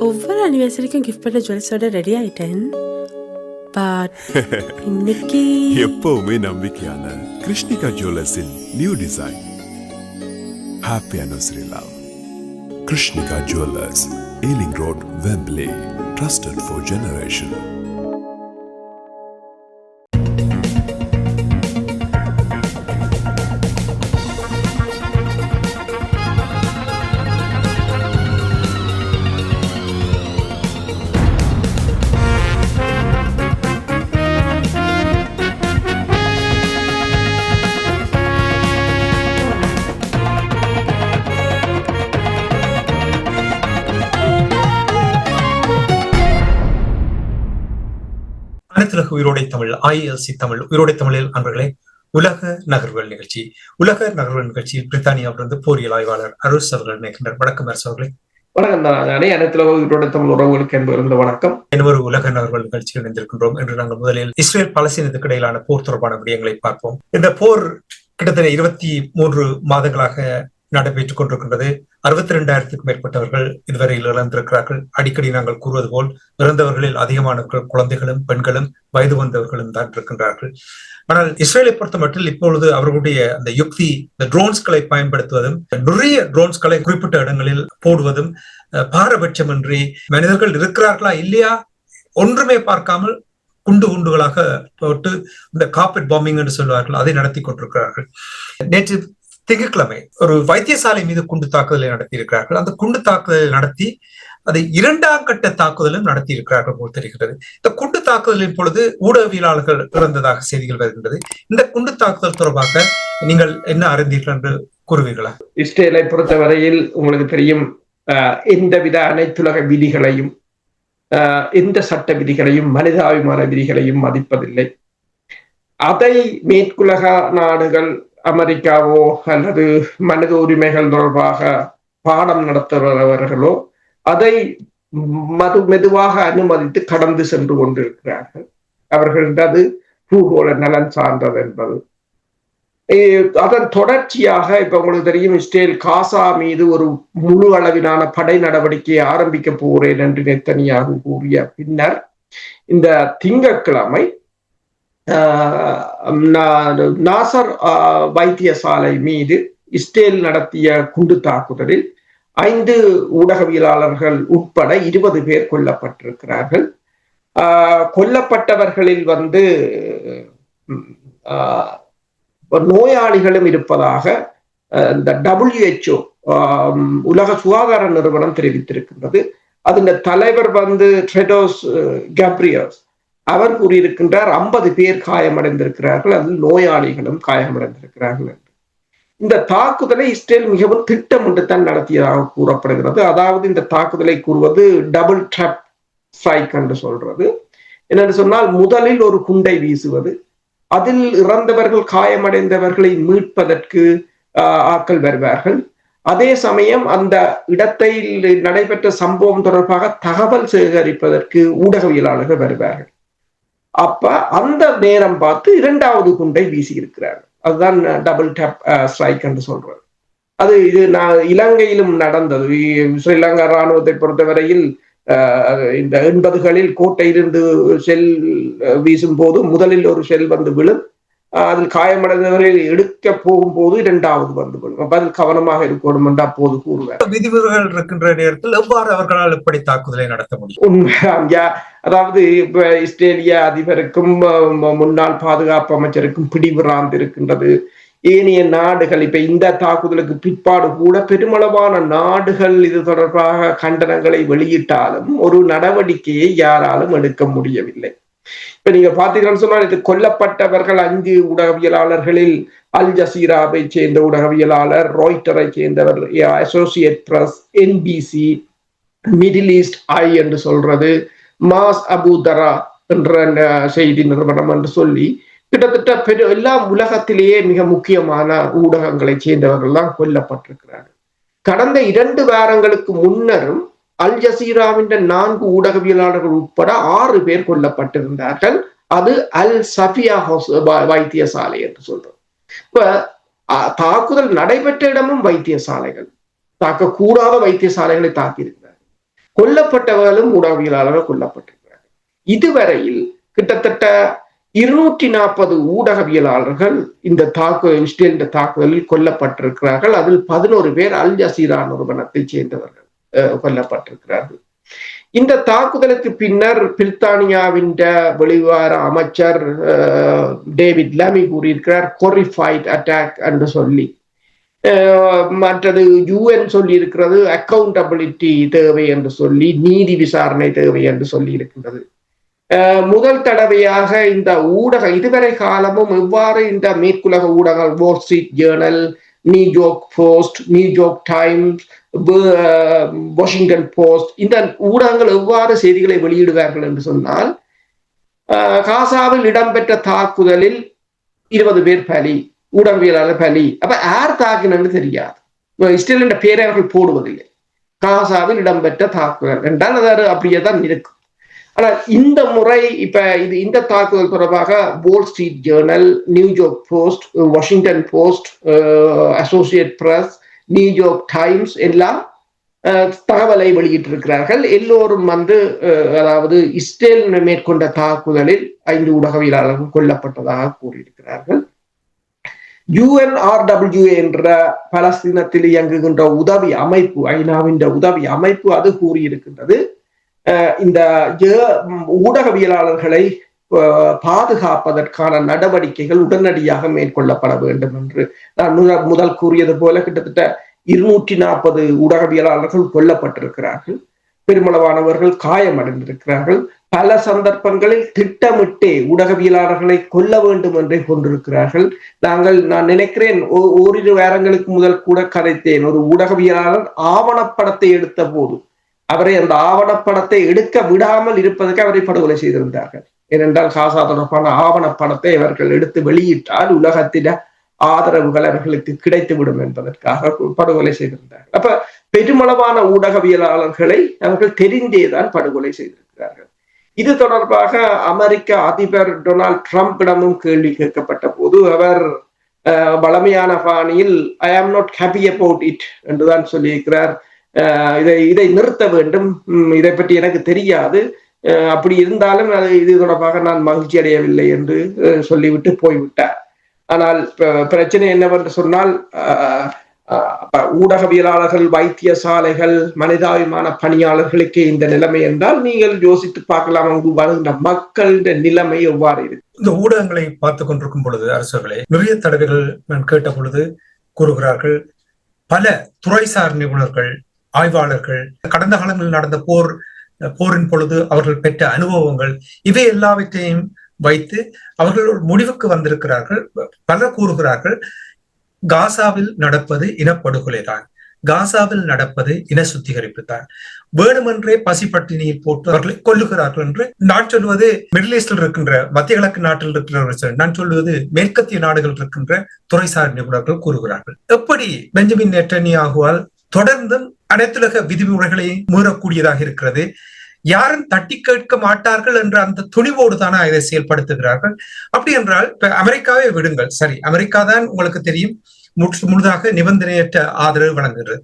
ஒவ்வொரு அனிவர்சரிக்கும் கிஃப்ட் பண்ண ஜுவல்ஸோட ரெடி ஆயிட்டேன். பட் இன்னைக்கு எப்பவுமே நம்பிக்கையான கிருஷ்ணிகா ஜுவல்லர்ஸின் new design. Happy anniversary love. Krishnika jewellers, Ealing road, Wembley. Trusted for generation. அனைத்துலக உயிரோடை தமிழ் ILC தமிழ் உயிரோடை தமிழில் அன்பர்களே, உலக நகர்வுகள் நிகழ்ச்சி. உலக நகர்வுகள் நிகழ்ச்சியில் பிரித்தானியாவிலிருந்து போரியல் ஆய்வாளர் அரசு அவர்கள் நினைக்கின்றனர். வணக்கம் அரசு அவர்களே. வணக்கம் தானே. அனைத்துலக உயிரோடை தமிழ் உறவுகளுக்கு என்பது வணக்கம். ஒரு உலக நகர்வுகள் நிகழ்ச்சியில் இணைந்திருக்கின்றோம். என்று நாங்கள் முதலில் இஸ்ரேல் பாலஸ்தீனத்துக்கு இடையிலான போர் தொடர்பான விடயங்களை பார்ப்போம். இந்த போர் கிட்டத்தட்ட 23 மாதங்களாக நடைபெற்றுக் கொண்டிருக்கின்றது. 62,000க்கும் மேற்பட்டவர்கள் இதுவரையில் இழந்திருக்கிறார்கள். அடிக்கடி நாங்கள் கூறுவது போல் இறந்தவர்களில் அதிகமானவர்கள் குழந்தைகளும் பெண்களும் வயது வந்தவர்களும் தான் இருக்கின்றார்கள். ஆனால் இஸ்ரேலை பொறுத்த மட்டும் இப்பொழுது அவர்களுடைய அந்த யுக்தி, இந்த ட்ரோன்ஸ்களை பயன்படுத்துவதும், நிறைய ட்ரோன்ஸ்களை குறிப்பிட்ட இடங்களில் போடுவதும், பாரபட்சமின்றி மனிதர்கள் இருக்கிறார்களா இல்லையா ஒன்றுமே பார்க்காமல் குண்டுகளாக போட்டு இந்த கார்பெட் பாம்பிங் என்று சொல்வார்கள், அதை நடத்தி கொண்டிருக்கிறார்கள். நேற்று திங்கட்கிழமை ஒரு வைத்தியசாலை மீது குண்டு தாக்குதலை நடத்தி இருக்கிறார்கள். அந்த குண்டு தாக்குதலை நடத்தி அதை 2ஆம் கட்ட தாக்குதலும் நடத்தி இருக்கிறார்கள் போல் தெரிகிறது. இந்த குண்டு தாக்குதலின் பொழுது ஊடகவியலாளர்கள் இறந்ததாக செய்திகள் வருகின்றது. இந்த குண்டு தாக்குதல் தொடர்பாக நீங்கள் என்ன அறிந்தீர்கள் என்று கூறுவீர்களா? இஸ்ரேலை பொறுத்தவரையில் உங்களுக்கு தெரியும், எந்தவித அனைத்துலக விதிகளையும், எந்த சட்ட விதிகளையும், மனிதாபிமான விதிகளையும் மதிப்பதில்லை. அதை மேற்குலக நாடுகள், அமெரிக்காவோ அல்லது மனித உரிமைகள் தொடர்பாக பாடம் நடத்துபவர்களோ அதை மெதுவாக அனுமதித்து கடந்து சென்று கொண்டிருக்கிறார்கள். அவர்களது பூகோள நலன் சார்ந்தது என்பது. அதன் தொடர்ச்சியாக இப்ப உங்களுக்கு தெரியும், இஸ்ரேல் காசா மீது ஒரு முழு அளவிலான படை நடவடிக்கையை ஆரம்பிக்க போகிறேன் என்று நெத்தனியாகு கூறிய பின்னர் இந்த திங்கட்கிழமை நாசர் வைத்தியசாலை மீது இஸ்ரேல் நடத்திய குண்டு தாக்குதலில் 5 ஊடகவியலாளர்கள் உட்பட 20 பேர் கொல்லப்பட்டிருக்கிறார்கள். கொல்லப்பட்டவர்களில் நோயாளிகளும் இருப்பதாக இந்த WHO உலக சுகாதார நிறுவனம் தெரிவித்திருக்கின்றது. அதன் தலைவர் ட்ரெடோஸ் கேப்ரியஸ் அவர் கூறியிருக்கின்றார் 50 பேர் காயமடைந்திருக்கிறார்கள், அதில் நோயாளிகளும் காயமடைந்திருக்கிறார்கள் என்று. இந்த தாக்குதலை இஸ்ரேல் மிகவும் திட்டமிட்டு தான் நடத்தியதாக கூறப்படுகிறது. அதாவது இந்த தாக்குதலை கூறுவது டபுள் ட்ராப் ஸ்ட்ரைக் என்று சொல்றது. என்னென்று சொன்னால், முதலில் ஒரு குண்டை வீசுவது, அதில் இறந்தவர்கள் காயமடைந்தவர்களை மீட்பதற்கு ஆட்கள் வருவார்கள். அதே சமயம் அந்த இடத்தில் நடைபெற்ற சம்பவம் தொடர்பாக தகவல் சேகரிப்பதற்கு ஊடகவியலாளர்கள் வருவார்கள். அப்ப அந்த நேரம் பார்த்து 2வது குண்டை வீசி இருக்கிறார்கள். அதுதான் டபுள் டேப் ஸ்ட்ரைக் என்று சொல்றது. இது இலங்கையிலும் நடந்தது. ஸ்ரீலங்கா இராணுவத்தை பொறுத்தவரையில் இந்த 80களில் கோட்டையிலிருந்து ஷெல் வீசும் போது முதலில் ஒரு ஷெல் விழும். அதில் காயமடைந்தவரை எடுக்க போகும்போது 2வது விழும். அப்ப அதில் கவனமாக இருக்கணும் என்று அப்போது கூறுவார். விதிமுறைகள் இருக்கின்ற நேரத்தில் எவ்வாறு அவர்களால் எப்படி தாக்குதலை நடத்த முடியும்? உண்மைதான். அதாவது இப்ப இஸ்ரேலிய அதிபருக்கும் முன்னாள் பாதுகாப்பு அமைச்சருக்கும் பிடிவிராந்து இருக்கின்றது. ஏனைய நாடுகள் இப்ப இந்த தாக்குதலுக்கு பிற்பாடு கூட பெருமளவான நாடுகள் இது தொடர்பாக கண்டனங்களை வெளியிட்டாலும் ஒரு நடவடிக்கையை யாராலும் எடுக்க முடியவில்லை. இப்ப நீங்க பாத்தீங்கன்னு சொன்னால், இது கொல்லப்பட்டவர்கள் 5 ஊடகவியலாளர்களில் அல் ஜசீராவை சேர்ந்த ஊடகவியலாளர், ராய்ட்டரை சேர்ந்தவர், associate press, NBC, Middle East Eye என்று சொல்றது, மாஸ் அபுதரா என்ற செய்தி நிறுவனம் என்று சொல்லி கிட்டத்தட்ட எல்லாம் உலகத்திலேயே மிக முக்கியமான ஊடகங்களை சேர்ந்தவர்கள் தான் கொல்லப்பட்டிருக்கிறார்கள். கடந்த 2 வாரங்களுக்கு முன்னரும் அல் ஜசீராவின் 4 ஊடகவியலாளர்கள் உட்பட 6 பேர் கொல்லப்பட்டிருந்தார்கள். அது அல் சஃபியா வைத்தியசாலை என்று சொல்றோம். இப்ப தாக்குதல் நடைபெற்ற இடமும் வைத்தியசாலைகள், தாக்கக்கூடாத வைத்தியசாலைகளை தாக்கியிருக்கிறார். கொல்லப்பட்டவர்களும் ஊடகவியலாளர்கள் கொல்லப்பட்டிருக்கிறார்கள். இதுவரையில் கிட்டத்தட்ட 240 ஊடகவியலாளர்கள் இந்த தாக்குதலில் கொல்லப்பட்டிருக்கிறார்கள். அதில் 11 பேர் அல் ஜசீரா நிறுவனத்தைச் சேர்ந்தவர்கள் கொல்லப்பட்டிருக்கிறார்கள். இந்த தாக்குதலுக்கு பின்னர் பிரித்தானியாவின் வெளிவார அமைச்சர் டேவிட் லாமி கூறியிருக்கிறார் ஹாரிஃபைட் அட்டாக் என்று சொல்லி. மற்றது UN சொல்லி இருக்கிறது அக்கௌண்டபிலிட்டி தேவை என்று சொல்லி, நீதி விசாரணை தேவை என்று சொல்லி இருக்கின்றது. முதல் தடவையாக இந்த இதுவரை காலமும் எவ்வாறு இந்த மேற்குலக ஊடகங்கள் Wall Street Journal, New York post, New York times, Washington post, இந்த ஊடகங்கள் எவ்வாறு செய்திகளை வெளியிடுவார்கள் என்று சொன்னால், காசாவில் இடம்பெற்ற தாக்குதலில் 20 பேர் பலி, ஊடகவியலாளர் பலி. அப்ப யார் தாக்கினு தெரியாது. இஸ்ரேல் என்ற பேரை அவர்கள் போடுவதில்லை. காசாவில் இடம்பெற்ற தாக்குதல் என்றால் அது அப்படியே தான் இருக்கும். ஆனால் இந்த முறை இந்த தாக்குதல் தொடர்பாக Wall Street Journal, New York post, Washington post, associate press, New York times எல்லாம் தகவலை வெளியிட்டிருக்கிறார்கள். எல்லோரும் அதாவது இஸ்ரேல் மேற்கொண்ட தாக்குதலில் 5 ஊடகவியலாளர்கள் கொல்லப்பட்டதாக கூறியிருக்கிறார்கள். UNRWA என்ற பலஸ்தீனத்தில் இயங்குகின்ற உதவி அமைப்பு, ஐநாவின் உதவி அமைப்பு, அது கூறியிருக்கின்றது இந்த ஊடகவியலாளர்களை பாதுகாப்பதற்கான நடவடிக்கைகள் உடனடியாக மேற்கொள்ளப்பட வேண்டும் என்று. நான் முதல் கூறியது போல கிட்டத்தட்ட 240 ஊடகவியலாளர்கள் கொல்லப்பட்டிருக்கிறார்கள். பெருமளவானவர்கள் காயமடைந்திருக்கிறார்கள். பல சந்தர்ப்பங்களில் திட்டமிட்டே ஊடகவியலாளர்களை கொல்ல வேண்டும் என்றே கொண்டிருக்கிறார்கள். நான் நினைக்கிறேன் ஓரிரு வாரங்களுக்கு முதல் கூட கதைத்தேன். ஒரு ஊடகவியலாளர் ஆவணப்படத்தை எடுத்த போது அவரை அந்த ஆவணப்படத்தை எடுக்க விடாமல் இருப்பதற்கு அவரை படுகொலை செய்திருந்தார்கள். ஏனென்றால் காசா தொடர்பான ஆவணப்படத்தை அவர்கள் எடுத்து வெளியிட்டால் உலகத்தில ஆதரவுகள் அவர்களுக்கு கிடைத்துவிடும் என்பதற்காக படுகொலை செய்திருந்தார்கள். அப்ப பெருமளவான ஊடகவியலாளர்களை அவர்கள் தெரிந்தேதான் படுகொலை செய்திருக்கிறார்கள். இது தொடர்பாக அமெரிக்க அதிபர் டொனால்ட் ட்ரம்பிடமும் கேள்வி கேட்கப்பட்ட போது அவர் வளமையான பாணியில் ஐ am not happy about it என்றுதான் சொல்லியிருக்கிறார். இதை நிறுத்த வேண்டும், இதை பற்றி எனக்கு தெரியாது, அப்படி இருந்தாலும் இது தொடர்பாக நான் மகிழ்ச்சி அடையவில்லை என்று சொல்லிவிட்டு போய்விட்டார். ஆனால் பிரச்சனை என்னவென்று சொன்னால், ஊடகவியலாளர்கள், வைத்தியசாலைகள், மனிதாபிமான பணியாளர்களுக்கே இந்த நிலைமை என்றால் நீங்கள் யோசித்து பார்க்கலாம் அங்கு வருகின்ற மக்களின் நிலைமை எவ்வாறு இருக்கு. இந்த ஊடகங்களை பார்த்து கொண்டிருக்கும் பொழுது அரசுகளே நிறைய தடவைகள் நான் கேட்ட பொழுது கூறுகிறார்கள், பல துறைசார் நிபுணர்கள், ஆய்வாளர்கள் கடந்த காலங்களில் நடந்த போரின் பொழுது அவர்கள் பெற்ற அனுபவங்கள் இவை எல்லாவற்றையும் வைத்து அவர்கள் ஒரு முடிவுக்கு வந்திருக்கிறார்கள். பலர் கூறுகிறார்கள், காசாவில் நடப்பது இனப்படுகொலைதான், காசாவில் நடப்பது இன சுத்திகரிப்பு தான், வேணுமென்றே பசிப்பட்டினியில் போட்டு அவர்களை கொல்லுகிறார்கள் என்று. நான் சொல்வது மிடில் ஈஸ்டில் இருக்கின்ற, மத்திய கிழக்கு நாட்டில் இருக்கிறவர்கள், நான் சொல்வது மேற்கத்திய நாடுகள் இருக்கின்ற துறைசார் நிபுணர்கள் கூறுகிறார்கள். எப்படி பெஞ்சமின் நெட்டன்யாகுவால் தொடர்ந்தும் அனைத்துலக விதிமுறைகளை மீறக்கூடியதாக இருக்கிறது, யாரும் தட்டி கேட்க மாட்டார்கள் என்ற அந்த துணிவோடு தானே இதை செயல்படுத்துகிறார்கள். அப்படி என்றால் இப்ப அமெரிக்காவே விடுங்கள், சரி, அமெரிக்கா தான் உங்களுக்கு தெரியும் முழுதாக நிபந்தனையற்ற ஆதரவு வழங்குகிறது.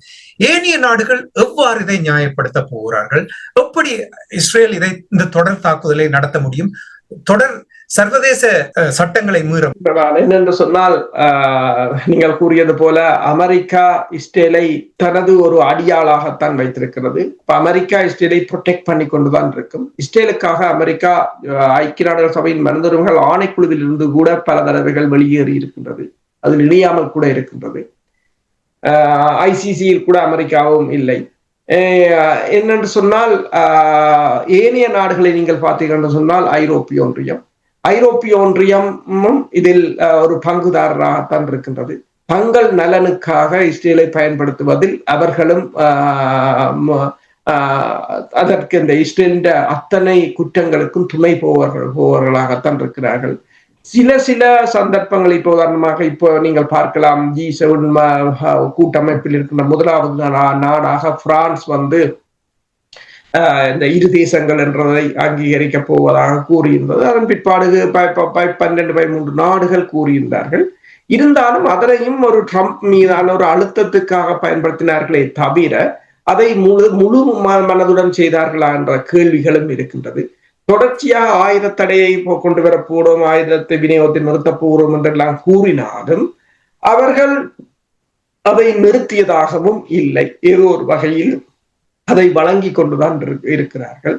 ஏனைய நாடுகள் எவ்வாறு இதை நியாயப்படுத்த போகிறார்கள்? எப்படி இஸ்ரேல் இந்த தொடர் தாக்குதலை நடத்த முடியும்? தொடர் சர்வதேச சட்டங்களை மீறும். என்னென்று சொன்னால், நீங்கள் கூறியது போல அமெரிக்கா இஸ்ரேலை தனது ஒரு அடியாளாகத்தான் வைத்திருக்கிறது. இப்ப அமெரிக்கா இஸ்ரேலை ப்ரொடெக்ட் பண்ணி கொண்டுதான் இருக்கும். இஸ்ரேலுக்காக அமெரிக்கா ஐக்கிய நாடுகள் சபையின் மனித உரிமைகள் ஆணைக்குழுவில் இருந்து கூட பல தடவைகள் வெளியேறி இருக்கின்றது. அதில் இணையாமல் கூட இருக்கின்றது. ICCயில் கூட அமெரிக்காவும் இல்லை. என்னென்று சொன்னால், ஏனைய நாடுகளை நீங்கள் பார்த்தீர்கள் என்று சொன்னால் ஐரோப்பிய ஒன்றியமும் இதில் ஒரு பங்குதாரராகத்தான் இருக்கின்றது. தங்கள் நலனுக்காக இஸ்ரேலை பயன்படுத்துவதில் அவர்களும் அதற்கு இந்த இஸ்ரேலின் அத்தனை குற்றங்களுக்கும் துணை போவர்களாகத்தான் இருக்கிறார்கள். சில சந்தர்ப்பங்கள் இப்போ உதாரணமாக இப்போ நீங்கள் பார்க்கலாம், G7 கூட்டமைப்பில் இருக்கின்ற முதலாவது நாடாக பிரான்ஸ் இந்த இரு தேசங்கள் என்றதை அங்கீகரிக்க போவதாக கூறியிருந்தது. அதன் பிற்பாடு 12-13 நாடுகள் கூறியிருந்தார்கள். இருந்தாலும் அதனையும் ஒரு ட்ரம்ப் மீதான ஒரு அழுத்தத்துக்காக பயன்படுத்தினார்களே தவிர அதை முழு மனதுடன் செய்தார்களா என்ற கேள்விகளும் இருக்கின்றது. தொடர்ச்சியாக ஆயுத தடையை கொண்டு வரப்போடும், ஆயுதத்தை விநியோகத்தை நிறுத்தப் போகிறோம் என்றெல்லாம் கூறினாலும் அவர்கள் அதை நிறுத்தியதாகவும் இல்லை. ஏதோ ஒரு வகையில் அதை வழங்கி கொண்டுதான் இருக்கிறார்கள்.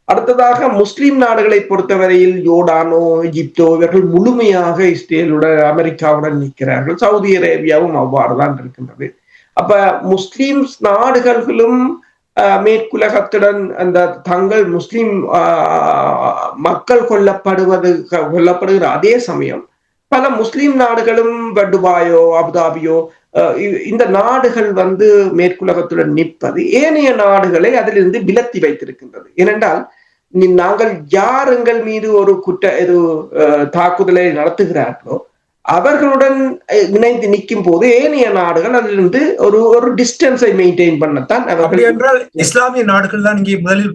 அடுத்ததாக முஸ்லிம் நாடுகளை பொறுத்தவரையில் யோர்டானோ, எகிப்தோ இவர்கள் முழுமையாக இஸ்ரேலுடன் அமெரிக்காவுடன் நிற்கிறார்கள். சவுதி அரேபியாவும் அவ்வாறுதான் இருக்கின்றது. அப்ப முஸ்லிம் நாடுகளும் மேற்குலகத்துடன் அந்த தங்கள் முஸ்லிம் மக்கள் கொல்லப்படுகிற அதே சமயம் பல முஸ்லிம் நாடுகளும் துபாயோ அபுதாபியோ இந்த நாடுகள் மேற்குலகத்துடன் நிற்பது ஏனைய நாடுகளை அதிலிருந்து விலத்தி வைத்திருக்கின்றது. ஏனென்றால் நாங்கள் யார் எங்கள் மீது ஒரு தாக்குதலை நடத்துகிறார்களோ அவர்களுடன் இணைந்து நிற்கும் போது ஏனைய நாடுகள் அதிலிருந்து ஒரு டிஸ்டன்ஸை மெயின்டைன் பண்ணத்தான். என்றால் இஸ்லாமிய நாடுகள் தான் இங்கே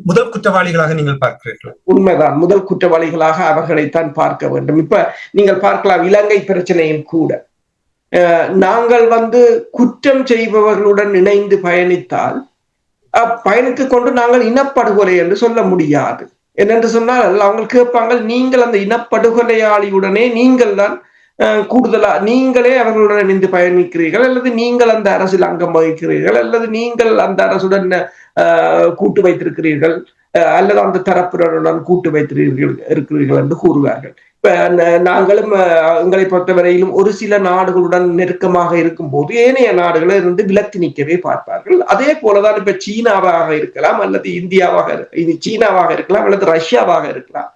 முதல் குற்றவாளிகளாக நீங்கள் பார்க்கிறீர்கள். உண்மைதான், முதல் குற்றவாளிகளாக அவர்களைத்தான் பார்க்க வேண்டும். இப்ப நீங்கள் பார்க்கலாம், இலங்கை பிரச்சனையும் கூட நாங்கள் குற்றம் செய்பவர்களுடன் இணைந்து பயணித்தால் பயணித்துக் கொண்டு நாங்கள் இனப்படுகொலை என்று சொல்ல முடியாது. என்னென்று சொன்னால் அவங்க கேட்பாங்க, நீங்கள் அந்த இனப்படுகொலையாளியுடனே நீங்கள் தான் கூடுதலா நீங்களே அவர்களுடன் இணைந்து பயணிக்கிறீர்கள், அல்லது நீங்கள் அந்த அரசில் அங்கம் வகிக்கிறீர்கள், அல்லது நீங்கள் அந்த அரசுடன் கூட்டு வைத்திருக்கிறீர்கள், அல்லது அந்த தரப்பினருடன் கூட்டு இருக்கிறீர்கள் என்று கூறுவார்கள். இப்ப நாங்களும் எங்களை பொறுத்தவரையிலும் ஒரு சில நாடுகளுடன் நெருக்கமாக இருக்கும் போது ஏனைய நாடுகளை இருந்து விலக்கி நிற்கவே பார்ப்பார்கள். அதே போலதான் இப்ப சீனாவாக இருக்கலாம், அல்லது சீனாவாக இருக்கலாம், அல்லது ரஷ்யாவாக இருக்கலாம்,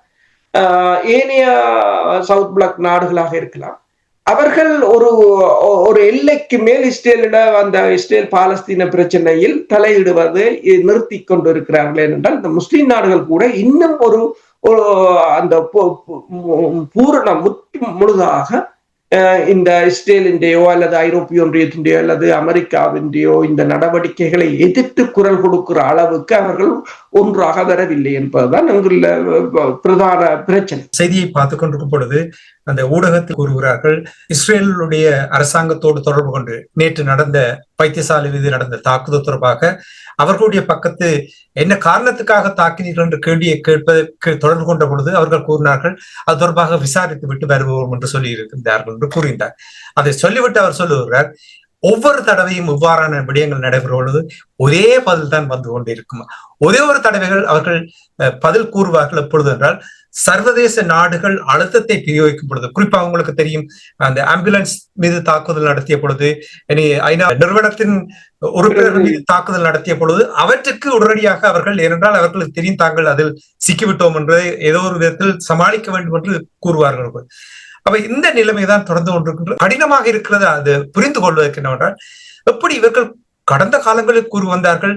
ஏனைய சவுத் பிளாக் நாடுகளாக இருக்கலாம். அவர்கள் ஒரு எல்லைக்கு மேல் இஸ்ரேல் பாலஸ்தீன பிரச்சனையில் தலையிடுவதை நிறுத்தி கொண்டிருக்கிறார்கள். என்றால் இந்த முஸ்லிம் நாடுகள் கூட இன்னும் அந்த பூரண முழுதாக இந்த இஸ்ரேலின்றையோ அல்லது ஐரோப்பிய ஒன்றியத்தின்றையோ அல்லது அமெரிக்காவின்றையோ இந்த நடவடிக்கைகளை எதிர்த்து குரல் கொடுக்கிற அளவுக்கு அவர்கள் ஒன்றாக வரவில்லை என்பதுதான் அங்குள்ள பிரதான பிரச்சனை. செய்தியை பார்த்துக் கொண்டிருக்கும் பொழுது அந்த ஊடகத்தில் கூறுகிறார்கள், இஸ்ரேலுடைய அரசாங்கத்தோடு தொடர்பு கொண்டு நேற்று நடந்த வைத்தியசாலை மீது நடந்த தாக்குதல் தொடர்பாக அவர்களுடைய பக்கத்து என்ன காரணத்துக்காக தாக்கினீர்கள் என்ற கேள்வியை கேட்பதற்கு தொடர்பு கொண்ட பொழுது அவர்கள் கூறினார்கள், அது தொடர்பாக விசாரித்து விட்டு வருவோம் என்று சொல்லி இருக்கின்றார்கள் என்று கூறுகின்றார். அதை சொல்லிவிட்டு அவர் சொல்லுகிறார், ஒவ்வொரு தடவையும் இவ்வாறான விடயங்கள் நடைபெறும் பொழுது ஒரே பதில் தான் வந்து கொண்டிருக்குமா. ஒரே ஒரு தடவைகள் அவர்கள் பதில் கூறுவார்கள். எப்பொழுது என்றால் சர்வதேச நாடுகள் அழுத்தத்தை பிரயோகிக்கும் பொழுது, குறிப்பாக உங்களுக்கு தெரியும் அந்த ஆம்புலன்ஸ் மீது தாக்குதல் நடத்திய பொழுது, ஐநா நிறுவனத்தின் உறுப்பினர்கள் மீது தாக்குதல் நடத்திய பொழுது அவற்றுக்கு உடனடியாக அவர்கள், ஏனென்றால் அவர்களுக்கு தெரியும் தாங்கள் அதில் சிக்கிவிட்டோம் என்று ஏதோ ஒரு விதத்தில் சமாளிக்க வேண்டும் என்று கூறுவார்கள். அப்ப இந்த நிலைமைதான் தொடர்ந்து கொண்டிருக்கின்ற கடினமாக இருக்கிறது. அது புரிந்து கொள்வதற்கு என்னவென்றால், எப்படி இவர்கள் கடந்த காலங்களில் கூறி வந்தார்கள்,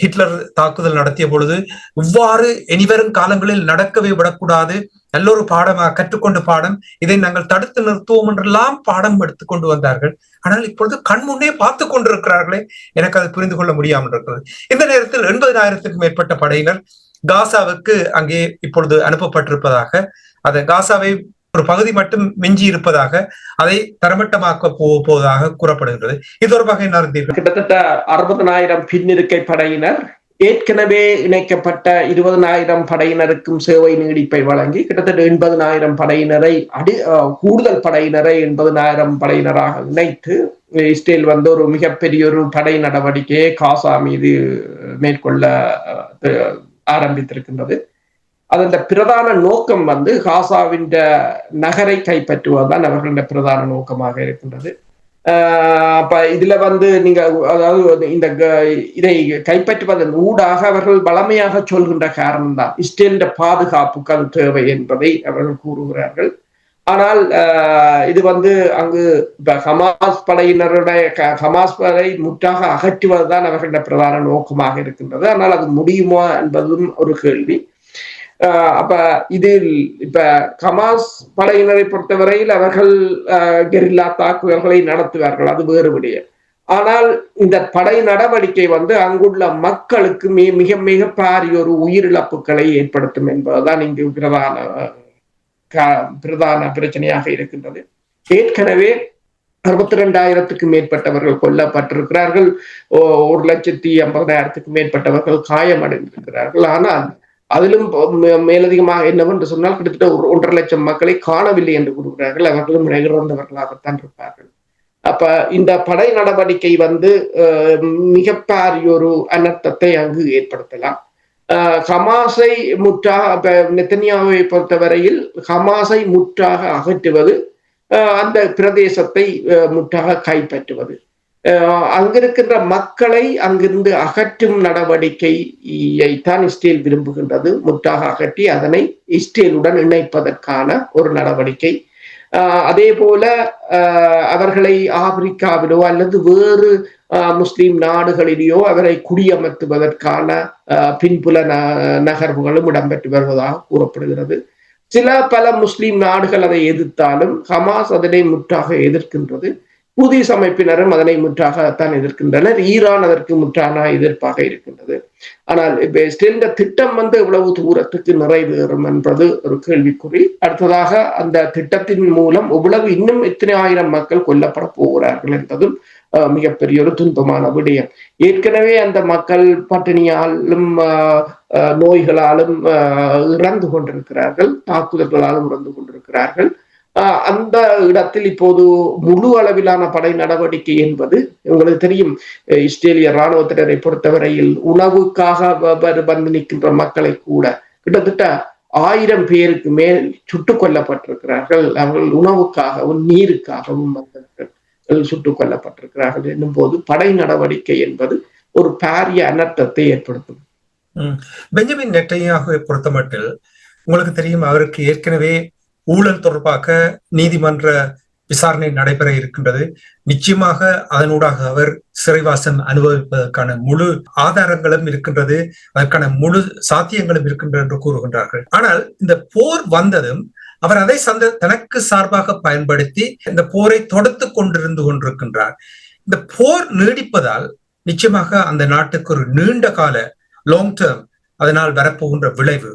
ஹிட்லர் தாக்குதல் நடத்திய பொழுது இவ்வாறு இனிவரும் காலங்களில் நடக்கவே விடக்கூடாது, நல்ல ஒரு பாடமாக கற்றுக்கொண்ட பாடம், இதை நாங்கள் தடுத்து நிறுத்துவோம் என்றெல்லாம் பாடம் எடுத்துக்கொண்டு வந்தார்கள். ஆனால் இப்பொழுது கண்முன்னே பார்த்து கொண்டிருக்கிறார்களே, எனக்கு அதை புரிந்து கொள்ள முடியாமல் இருக்கிறது. இந்த நேரத்தில் 80,000க்கும் மேற்பட்ட படையினர் காசாவுக்கு அங்கே இப்பொழுது அனுப்பப்பட்டிருப்பதாக, அதை காசாவை ஒரு பகுதி மட்டும் மிஞ்சி இருப்பதாக, அதை தரமட்டமாக்க போவதாக கூறப்படுகிறது. இது தொடர்பாக என்ன அறிந்தீர்கள்? கிட்டத்தட்ட 60,000 பின்னிருக்கை படையினர் ஏற்கனவே இணைக்கப்பட்ட 20,000 படையினருக்கும் சேவை நீடிப்பை வழங்கி கிட்டத்தட்ட 80,000 படையினரை கூடுதல் படையினரை 80,000 படையினராக இணைத்து இஸ்ரேல் ஒரு மிகப்பெரிய ஒரு படை நடவடிக்கையை காசா மீது மேற்கொள்ள ஆரம்பித்திருக்கின்றது. அதன் பிரதான நோக்கம் காசாவின் நகரை கைப்பற்றுவதுதான் அவர்களுடைய பிரதான நோக்கமாக இருக்கின்றது. அப்ப இதுல நீங்க அதாவது இதை கைப்பற்றுவதன் ஊடாக அவர்கள் வளமையாக சொல்கின்ற காரணம் தான் இஸ்ரேலின் பாதுகாப்புக்கு அது தேவை என்பதை அவர்கள் கூறுகிறார்கள். ஆனால் இது அங்கு ஹமாஸ் படையினருடைய ஹமாஸ் படை முற்றாக அகற்றுவதுதான் அவர்களுடைய பிரதான நோக்கமாக இருக்கின்றது. ஆனால் அது முடியுமா என்பதும் ஒரு கேள்வி. அப்ப இதில் இப்ப ஹமாஸ் படையினரை பொறுத்தவரையில் அவர்கள் கெரில்லா தாக்குதல்களை நடத்துவார்கள், அது வேறு விடயம். ஆனால் இந்த படை நடவடிக்கை அங்குள்ள மக்களுக்கு மிக மிக பாரிய ஒரு உயிரிழப்புகளை ஏற்படுத்தும் என்பதுதான் இங்கு பிரதான பிரச்சனையாக இருக்கின்றது. ஏற்கனவே 62,000 மேற்பட்டவர்கள் கொல்லப்பட்டிருக்கிறார்கள். 1,50,000 மேற்பட்டவர்கள் காயமடைந்திருக்கிறார்கள். ஆனால் அதிலும் மேலதிகமாக என்னவென்று சொன்னால் கிட்டத்தட்ட 1.5 லட்சம் மக்களை காணவில்லை என்று கூறுகிறார்கள். அவர்களும் இறந்தவர்களாகத்தான் இருப்பார்கள். அப்ப இந்த படை நடவடிக்கை மிக பாரிய ஒரு அனர்த்தத்தை அங்கு ஏற்படுத்தலாம். ஹமாஸை முற்றாக நெத்தன்யாவை பொறுத்தவரையில் ஹமாஸை முற்றாக அகற்றுவது, அந்த பிரதேசத்தை முற்றாக கைப்பற்றுவது, அங்கிருக்கின்ற மக்களை அங்கிருந்து அகற்றும் நடவடிக்கையைத்தான் இஸ்ரேல் விரும்புகின்றது. முற்றாக அகற்றி அதனை இஸ்ரேலுடன் இணைப்பதற்கான ஒரு நடவடிக்கை. அதே போல அவர்களை ஆப்பிரிக்காவிலோ அல்லது வேறு முஸ்லிம் நாடுகளிலேயோ அவரை குடியமர்த்துவதற்கான பின்புல நகர்வுகளும் இடம்பெற்று வருவதாக கூறப்படுகிறது. பல முஸ்லிம் நாடுகள் அதை எதிர்த்தாலும் ஹமாஸ் அதனை முற்றாக எதிர்க்கின்றது. ஹூதிஸ் அமைப்பினரும் அதனை முற்றாகத்தான் எதிர்க்கின்றனர். ஈரான் அதற்கு முற்றான எதிர்ப்பாக இருக்கின்றது. ஆனால் இப்ப இஸ்ரேலின் திட்டம் எவ்வளவு தூரத்துக்கு நிறைவேறும் என்பது ஒரு கேள்விக்குறி. அடுத்ததாக அந்த திட்டத்தின் மூலம் இன்னும் எத்தனை ஆயிரம் மக்கள் கொல்லப்பட போகிறார்கள் என்பதும் மிகப்பெரிய ஒரு துன்பமான விடயம். ஏற்கனவே அந்த மக்கள் பட்டினியாலும் நோய்களாலும் இறந்து கொண்டிருக்கிறார்கள், தாக்குதல்களாலும் இறந்து கொண்டிருக்கிறார்கள். அந்த இடத்தில் இப்போது முழு அளவிலான படை நடவடிக்கை என்பது உங்களுக்கு தெரியும். இஸ்ரேலிய இராணுவத்தினரை பொறுத்தவரையில் உணவுக்காக வந்து நிற்கின்ற மக்களை கூட கிட்டத்தட்ட 1000 பேருக்கு மேல் சுட்டுக் கொல்லப்பட்டிருக்கிறார்கள். அவர்கள் உணவுக்காகவும் நீருக்காகவும் மக்கள் சுட்டுக் கொல்லப்பட்டிருக்கிறார்கள் என்னும் போது படை நடவடிக்கை என்பது ஒரு பாரிய அனர்த்தத்தை ஏற்படுத்தும். பெஞ்சமின் நெட்டன்யாகுவை பொறுத்தமட்டில் உங்களுக்கு தெரியும், அவருக்கு ஏற்கனவே ஊழல் தொடர்பாக நீதிமன்ற விசாரணை நடைபெற இருக்கின்றது. நிச்சயமாக அதனூடாக அவர் சிறைவாசம் அனுபவிப்பதற்கான முழு ஆதாரங்களும் இருக்கின்றது, அதற்கான முழு சாத்தியங்களும் இருக்கின்றது என்று கூறுகின்றார்கள். ஆனால் இந்த போர் வந்ததும் அவர் அதை தனக்கு சார்பாக பயன்படுத்தி இந்த போரை தொடுத்து கொண்டிருக்கின்றார். இந்த போர் நீடிப்பதால் நிச்சயமாக அந்த நாட்டுக்கு ஒரு நீண்ட கால லாங் டேர்ம் அதனால் வரப்போகின்ற விளைவு,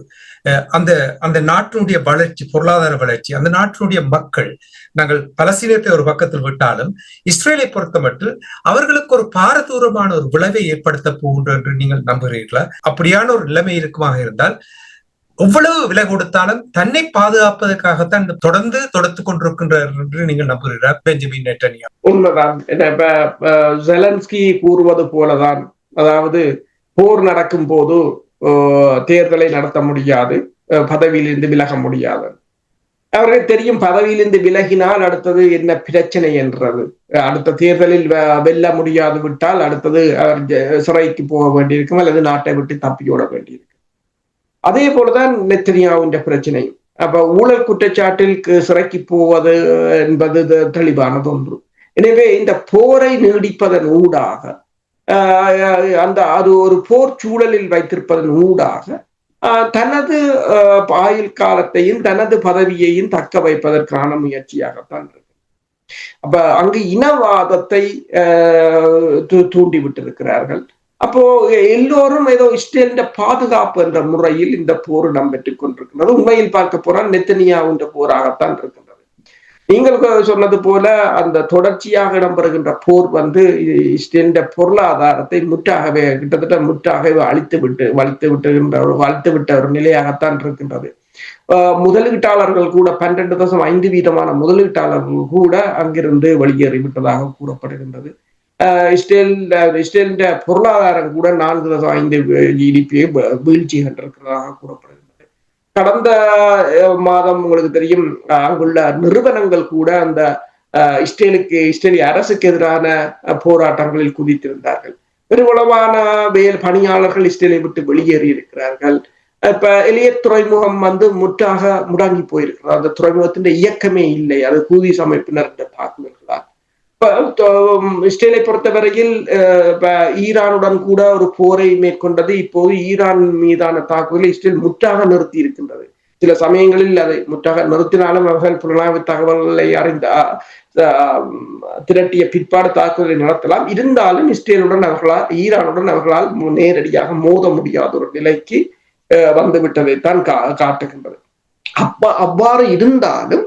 அந்த நாட்டினுடைய வளர்ச்சி, பொருளாதார வளர்ச்சி, அந்த நாட்டினுடைய மக்கள், நாங்கள் பலஸ்தீனத்தை ஒரு பக்கத்தில் விட்டாலும் இஸ்ரேலை பொறுத்தமட்டில் அவர்களுக்கு ஒரு பாரதூரமான ஒரு விளைவை ஏற்படுத்த போகின்ற என்று நீங்கள் நம்புகிறீர்களா? அப்படியான ஒரு நிலைமை இருக்குமாக இருந்தால் எவ்வளவு விலை கொடுத்தாலும் தன்னை பாதுகாப்பதற்காகத்தான் தொடர்ந்து தொடுத்துக் கொண்டிருக்கின்றார் என்று நீங்கள் நம்புகிறீர்களா பெஞ்சமின் நெட்டன்யாகு? உண்மைதான். ஜெலன்ஸ்கி கூறுவது போலதான், அதாவது போர் நடக்கும் போது தேர்தலை நடத்த முடியாது, பதவியிலிருந்து விலக முடியாது. அவர்கள் தெரியும், பதவியிலிருந்து விலகினால் அடுத்தது என்ன பிரச்சனை என்றது. அடுத்த தேர்தலில் வெல்ல முடியாது விட்டால் அடுத்தது அவர் சிறைக்கு போக வேண்டியிருக்கும் அல்லது நாட்டை விட்டு தப்பியோட வேண்டியிருக்கும். அதே போலதான் நெத்தன்யாகுவின் பிரச்சனை. அப்ப ஊழல் குற்றச்சாட்டில் சிறைக்கு போவது என்பது தெளிவானது ஒன்று. எனவே இந்த போரை நீடிப்பதன் ஊடாக, அது ஒரு போர் சூழலில் வைத்திருப்பதன் ஊடாக தனது ஆயுள் காலத்தையும் தனது பதவியையும் தக்க வைப்பதற்கான முயற்சியாகத்தான் இருக்கு. அப்ப அங்கு இனவாதத்தை தூண்டிவிட்டிருக்கிறார்கள். அப்போ எல்லோரும் ஏதோ இஸ்ரேலின் பாதுகாப்பு என்ற முறையில் இந்த போர் இடம்பெற்றுக் கொண்டிருக்கின்றது. உண்மையில் பார்க்க போறால் நெத்தன்யாகுவின் போராகத்தான் இருக்கின்றது. நீங்கள் சொன்னது போல அந்த தொடர்ச்சியாக இடம்பெறுகின்ற போர் இஸ்ரேலின் பொருளாதாரத்தை கிட்டத்தட்ட முற்றாகவே வலித்து விட்ட ஒரு நிலையாகத்தான் இருக்கின்றது. முதலீட்டாளர்கள் கூட 12.5% முதலீட்டாளர்கள் கூட அங்கிருந்து வெளியேறிவிட்டதாக கூறப்படுகின்றது. இஸ்ரேலின் பொருளாதாரம் கூட 4.5 GDP வீழ்ச்சி கண்டிருக்கிறதாக கூறப்படுகிறது. கடந்த மாதம் உங்களுக்கு தெரியும், அங்குள்ள நிறுவனங்கள் கூட அந்த இஸ்ரேலிய அரசுக்கு எதிரான போராட்டங்களில் குதித்திருந்தார்கள். பெருமளவான பணியாளர்கள் இஸ்ரேலை விட்டு வெளியேறி இருக்கிறார்கள். இப்ப எலியட் துறைமுகம் முற்றாக முடங்கி போயிருக்கிறது. அந்த துறைமுகத்தின் இயக்கமே இல்லை, அது ஹூதிஸ் அமைப்பினர் தாக்குதல்களால். இஸ்ரேலை பொறுத்தவரையில் ஈரானுடன் கூட ஒரு போரை மேற்கொண்டது. இப்போது ஈரான் மீதான தாக்குதலை இஸ்ரேல் முற்றாக நிறுத்தி இருக்கின்றது. சில சமயங்களில் அதை முற்றாக நிறுத்தினாலும் அவர்கள் புலனாய்வு தகவல்களை திரட்டிய பிற்பாடு தாக்குதலை நடத்தலாம். இருந்தாலும் ஈரானுடன் அவர்களால் நேரடியாக மோத முடியாத ஒரு நிலைக்கு வந்துவிட்டதைத்தான் காட்டுகின்றது. அவ்வாறு இருந்தாலும்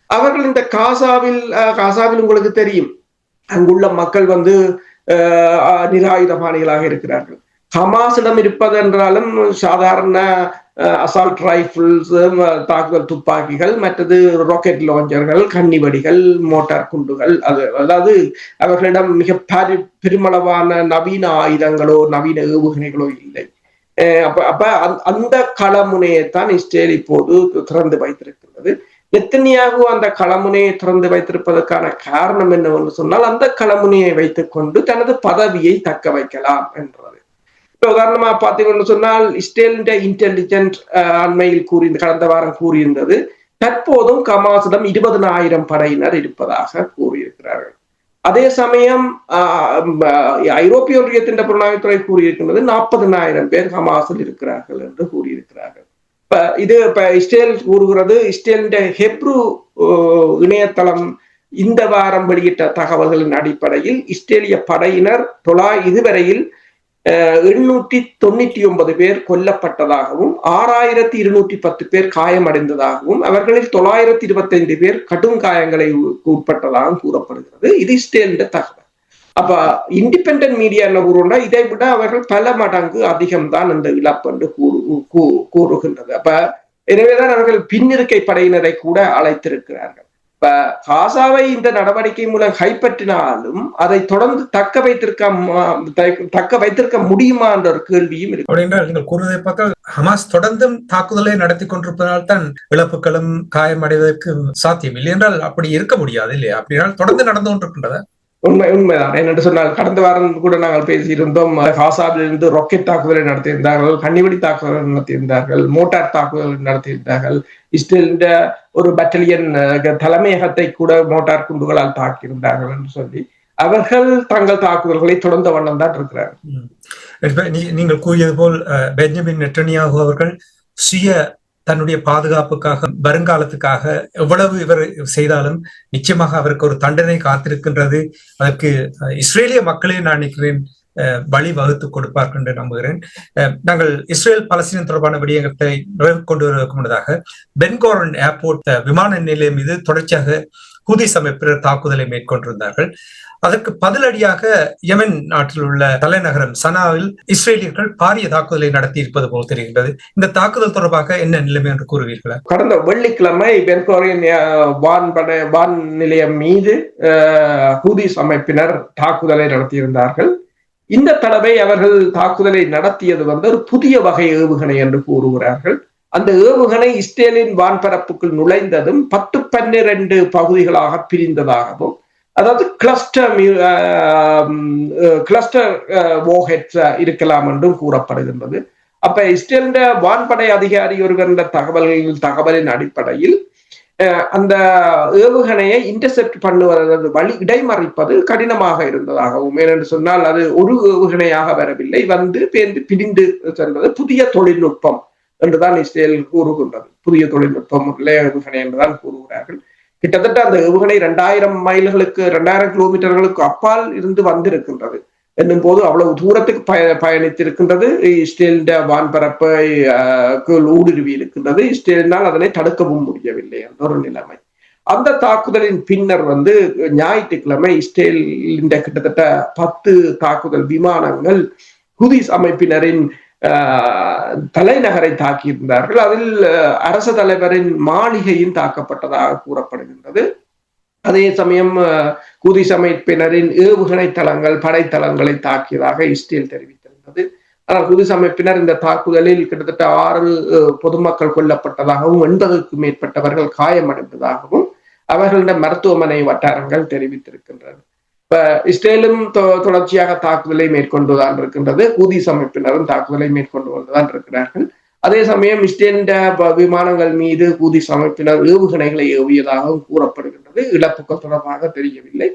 அவர்கள் இந்த காசாவில் உங்களுக்கு தெரியும், அங்குள்ள மக்கள் வந்து நிராயுதபாணிகளாக இருக்கிறார்கள். ஹமாஸிடம் இருப்பதென்றாலும் சாதாரண அசால்ட் ரைபிள்ஸ், தாக்குதல் துப்பாக்கிகள், மற்றது ராக்கெட் லாஞ்சர்கள், கன்னிவடிகள், மோட்டார் குண்டுகள், அதாவது அவர்களிடம் மிக பெருமளவான நவீன ஆயுதங்களோ நவீன ஏவுகணைகளோ இல்லை. அப்ப அந்த களமுனையைத்தான் இஸ்ரேல் இப்போது திறந்து வைத்திருக்கிறது. நெத்தனியாகு அந்த களமுனையை திறந்து வைத்திருப்பதற்கான காரணம் என்னவென்று சொன்னால், அந்த களமுனையை வைத்துக் கொண்டு தனது பதவியை தக்க வைக்கலாம் என்றது. இப்ப உதாரணமா பாத்தீங்கன்னு சொன்னால், இஸ்ரேலின் இன்டெலிஜென்ட் அண்மையில் கடந்த வாரம் கூறியிருந்தது, தற்போதும் ஹமாஸிடம் 20,000 படையினர் இருப்பதாக கூறியிருக்கிறார்கள். அதே சமயம் ஐரோப்பிய ஒன்றியத்தின் புலனாய்வுத்துறை கூறியிருக்கின்றது 40,000 பேர் ஹமாஸில் இருக்கிறார்கள் என்று கூறியிருக்கிறார்கள். இப்ப இஸ்ரேல் கூறுகிறது, இஸ்ரேலின் ஹெப்ரு இணையதளம் இந்த வாரம் வெளியிட்ட தகவல்களின் அடிப்படையில் இஸ்ரேலிய படையினர் இதுவரையில் 899 பேர் கொல்லப்பட்டதாகவும் 6,210 பேர் காயமடைந்ததாகவும் அவர்களில் 925 பேர் கடும் காயங்களை உட்பட்டதாகவும் கூறப்படுகிறது. இது இஸ்ரேலின் தகவல். அப்ப இண்டிபெண்டன்ட் மீடியா என்ன கூறுனா, இதை விட அவர்கள் பல மடங்கு அதிகம்தான் இந்த இழப்பு என்று கூறுகின்றது. அப்ப எனவேதான் அவர்கள் பின்னிருக்கை படையினரை கூட அழைத்திருக்கிறார்கள். இப்ப காசாவை இந்த நடவடிக்கை மூலம் கைப்பற்றினாலும் அதை தொடர்ந்து தக்க வைத்திருக்க முடியுமா என்ற ஒரு கேள்வியும் இருக்கு. அப்படின்றால் நீங்கள் கூறுவதை பார்த்தால் ஹமாஸ் தொடர்ந்தும் தாக்குதலை நடத்தி கொண்டிருப்பதால் தான் இழப்புகளும் காயமடைவதற்கு சாத்தியம் இல்லை என்றால் அப்படி இருக்க முடியாது இல்லையா? அப்படினால் தொடர்ந்து நடந்து கொண்டிருக்கின்றதா? உண்மைதான். என்னென்று சொன்னால், கடந்த வாரம் கூட நாங்கள் பேசியிருந்தோம், காசாவிலிருந்து ராக்கெட் தாக்குதலை நடத்தியிருந்தார்கள், கன்னிவெடி தாக்குதலை நடத்தியிருந்தார்கள், மோட்டார் தாக்குதல் நடத்தியிருந்தார்கள். இஸ்ரேலின் ஒரு பட்டாலியன் தலைமையகத்தை கூட மோட்டார் குண்டுகளால் தாக்கியிருந்தார்கள் என்று சொல்லி அவர்கள் தங்கள் தாக்குதல்களை தொடர்ந்த வண்ணம் தான் இருக்கிறார்கள். நீங்கள் கூறியது போல் பெஞ்சமின் நெட்டன்யாகு அவர்கள் தன்னுடைய பாதுகாப்புக்காக, வருங்காலத்துக்காக எவ்வளவு இவர் செய்தாலும் நிச்சயமாக அவருக்கு ஒரு தண்டனை காத்திருக்கின்றது. அதற்கு இஸ்ரேலிய மக்களே நான் நினைக்கிறேன் வழி வகுத்து கொடுப்பார்கள் என்று நம்புகிறேன். நாங்கள் இஸ்ரேல் பலஸ்தீனம் தொடர்பான விடயங்களை கொண்டு வருவதற்கு முன்னதாக பென்கோரன் ஏர்போர்ட் விமான நிலையம் மீது தொடர்ச்சியாக ஹூதிஸ் அமைப்பினர் தாக்குதலை மேற்கொண்டிருந்தார்கள். அதற்கு பதிலடியாக யெமன் நாட்டில் உள்ள தலைநகரம் சனாவில் இஸ்ரேலியர்கள் பாரிய தாக்குதலை நடத்தி இருப்பது போல் தெரிகின்றது. இந்த தாக்குதல் தொடர்பாக என்ன நிலைமை என்று கூறுவீர்களா? கடந்த வெள்ளிக்கிழமை பென்கோரியன் வான் நிலையம் மீது ஹூதிஸ் அமைப்பினர் தாக்குதலை நடத்தியிருந்தார்கள். இந்த தடவை அவர்கள் தாக்குதலை நடத்தியது ஒரு புதிய வகை ஏவுகணை என்று கூறுகிறார்கள். அந்த ஏவுகணை இஸ்ரேலின் வான்பரப்புக்குள் நுழைந்ததும் 10-12 பகுதிகளாக பிரிந்ததாகவும், அதாவது கிளஸ்டர் வார்ஹெட்ஸ் இருக்கலாம் என்றும் கூறப்படுகின்றது. அப்ப இஸ்ரேலின் வான்படை அதிகாரி ஒருவர் தகவலின் அடிப்படையில் அந்த ஏவுகணையை இன்டர்செப்ட் பண்ணுவது இடைமறிப்பது கடினமாக இருந்ததாகவும், ஏனென்று சொன்னால் அது ஒரு ஏவுகணையாக வரவில்லை, பிரிந்து சென்றது புதிய தொழில்நுட்பம் என்றுதான் இஸ்ரேல் கூறுகின்றது. புதிய தொழில்நுட்பம் ஏவுகணை என்றுதான் கூறுகிறார்கள். கிட்டத்தட்ட அந்த ஏவுகணை 2000 கிலோமீட்டர்களுக்கு அப்பால் இருந்து வந்திருக்கின்றது என்னும் போது அவ்வளவு தூரத்துக்கு பயணித்திருக்கின்றது. இஸ்ரேலின் வான்பரப்பை ஊடுருவி இருக்கின்றது. இஸ்ரேலினால் அதனை தடுக்கவும் முடியவில்லை என்ற ஒரு நிலைமை. அந்த தாக்குதலின் பின்னர் ஞாயிற்றுக்கிழமை இஸ்ரேலின் கிட்டத்தட்ட 10 தாக்குதல் விமானங்கள் ஹூதிஸ் அமைப்பினரின் தலைநகரை தாக்கியிருந்தார்கள். அதில் அரச தலைவரின் மாளிகையும் தாக்கப்பட்டதாக கூறப்படுகின்றது. அதே சமயம் ஹூதிஸ் அமைப்பினரின் ஏவுகணை தளங்கள், படைத்தளங்களை தாக்கியதாக இஸ்ரேல் தெரிவித்திருந்தது. ஆனால் ஹூதிஸ் அமைப்பினர் இந்த தாக்குதலில் கிட்டத்தட்ட 6 பொதுமக்கள் கொல்லப்பட்டதாகவும் 80க்கும் மேற்பட்டவர்கள் காயமடைந்ததாகவும் அவர்களிடம் மருத்துவமனை வட்டாரங்கள் தெரிவித்திருக்கின்றன. இப்ப இஸ்ரேலும் தொடர்ச்சியாக தாக்குதலை மேற்கொண்டுதான் இருக்கின்றது. ஹூதிஸ் அமைப்பினரும் தாக்குதலை மேற்கொண்டு வந்துதான் இருக்கிறார்கள். அதே சமயம் இஸ்ரேலின் விமானங்கள் மீது ஹூதிஸ் அமைப்பினர் ஏவுகணைகளை ஏவியதாகவும் கூறப்படுகின்றது. இழப்புகள் தொடர்பாக தெரியவில்லை.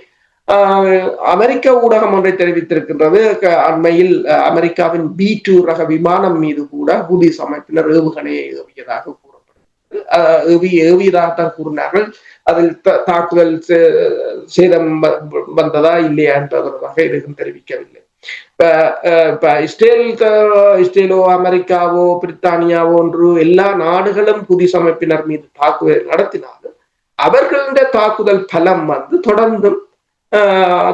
அமெரிக்க ஊடகம் ஒன்றை தெரிவித்திருக்கின்றது. அண்மையில் அமெரிக்காவின் B-2 ரக விமானம் மீது கூட ஹூதிஸ் அமைப்பினர் ஏவுகணையை ஏவியதாக கூறப்படுகிறது. ஏவியதாகத்தான் கூறினார்கள். அதில் தாக்குதல் சேதம் வந்ததா இல்லையா என்பதற்காக எதுவும் தெரிவிக்கவில்லை. இப்ப இஸ்ரேலோ அமெரிக்காவோ பிரித்தானியாவோ ஒன்று எல்லா நாடுகளும் ஹூதிஸ் அமைப்பினர் மீது தாக்குதல் நடத்தினாலும் அவர்களின் தாக்குதல் பலம் தொடர்ந்தும்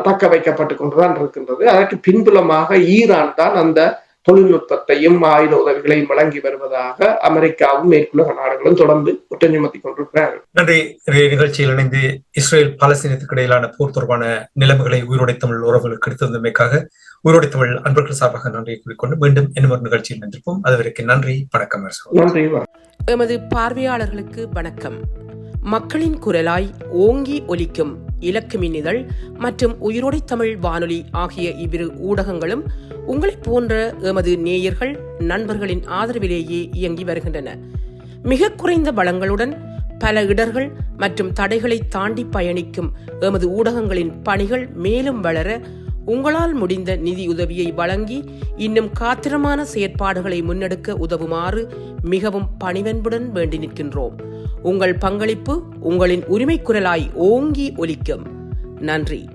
தக்க வைக்கப்பட்டு கொண்டுதான் இருக்கின்றது. அதற்கு பின்புலமாக ஈரான் தான் அந்த தொழில்நுட்பத்தையும் ஆயுத உதவிகளையும் வழங்கி வருவதாக அமெரிக்காவும் மேற்குலக நாடுகளும் தொடர்ந்து குற்றம் சுமத்தி கொண்டிருக்கிறார்கள். நன்றி. நிகழ்ச்சியில் இணைந்து இஸ்ரேல் பாலஸ்தீனத்துக்கு இடையிலான போர் தொடர்பான நிலைமைகளை உயிரோடை தமிழ் உறவுகளுக்கு எடுத்திருந்தமைக்காக உயிரோடை தமிழ் அன்பர்கள் சார்பாக நன்றியை கூறிக்கொண்டு மீண்டும் இன்னும் ஒரு நிகழ்ச்சியில் நின்றிருப்போம். அதுவரைக்கும் நன்றி, வணக்கம். நன்றி. எமது பார்வையாளர்களுக்கு வணக்கம். மக்களின் குரலாய் ஓங்கி ஒலிக்கும் இலக்கு மின்னிதழ் மற்றும் உயிரோடை தமிழ் வானொலி ஆகிய இவ்விரு ஊடகங்களும் உங்களைப் போன்ற எமது நேயர்கள் நண்பர்களின் ஆதரவிலேயே இயங்கி வருகின்றன. மிக குறைந்த வளங்களுடன் பல இடர்கள் மற்றும் தடைகளை தாண்டி பயணிக்கும் எமது ஊடகங்களின் பணிகள் மேலும் வளர உங்களால் முடிந்த நிதியுதவியை வழங்கி இன்னும் காத்திரமான செயற்பாடுகளை முன்னெடுக்க உதவுமாறு மிகவும் பணிவன்புடன் வேண்டி நிற்கின்றோம். உங்கள் பங்களிப்பு உங்களின் உரிமை குரலாய் ஓங்கி ஒலிக்கும். நன்றி.